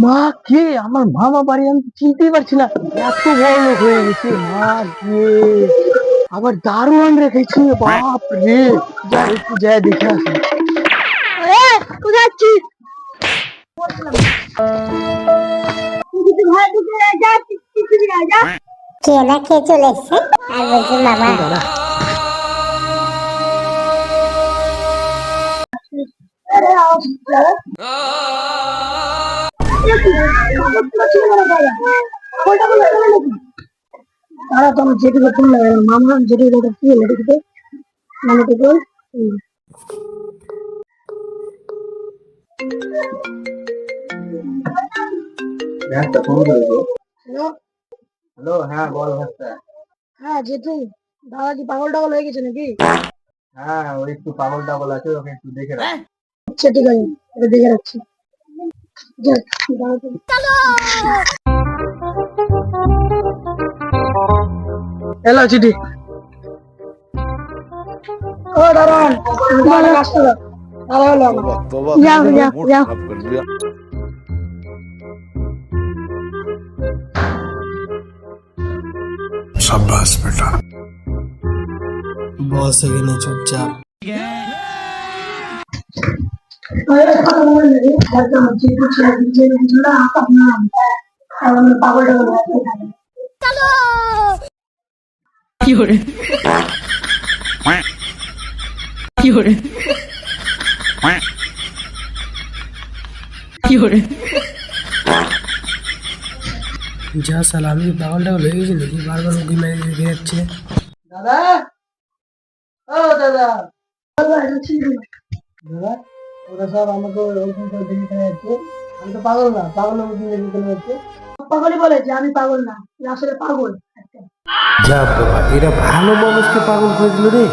মা কে? আমার মামা বাড়ি, আমি চিনতেই পারছি না, এত বড় লোক হয়ে গেছে। মা কে? আবার দারোয়ান রেখেছে, বাপ রে। যা একটু যাই দেখে আসি। কোথায় যাচ্ছিস? কে না খেয়ে চলে এসছে আর বলছে মামা। দাদা তারা তো আমার যেটুকু ফোন লাগে মামা যেটুকু কি হলো দেখতে মানে থেকে হ্যালো। হ্যালো, হ্যাঁ বল ভাস্তা। হ্যাঁ যেটু, দাদা কি পাগল টাগল হয়ে গেছে নাকি? হ্যাঁ ওই একটু পাগল টাগল আছে, ওকে একটু দেখে রাখ। আচ্ছা ঠিক আছে, এটা দেখে রাখছি। যাক, দাদা তো হ্যালো চিঠি। ও দারোয়ান, তুমি তো একটা কাজ করো। দাদা হলো আমার। तौबा तौबा যাও যাও मूड যাও। खराब कर दिया। शाबाश बेटा। बॉस এখানে চুপচাপ। পাগল টাগল কি করে কি করে কি করে যা সালা, আমি পাগল টাগল হয়ে গেছি নাকি? বারবার উকি মেরে দেখে যাচ্ছে। দাদা, ও দাদা, দাদা ওরা সব আমাকে ওরকম করে দেখে চলে যাচ্ছে। আমি তো পাগল না, পাগল ওরকম দেখে চলে যাচ্ছে। পাগলই বলে যে আমি পাগল না, তুই আসলে পাগল। যা বাবা, এরা ভালো মানুষকে পাগল করে দিল রে।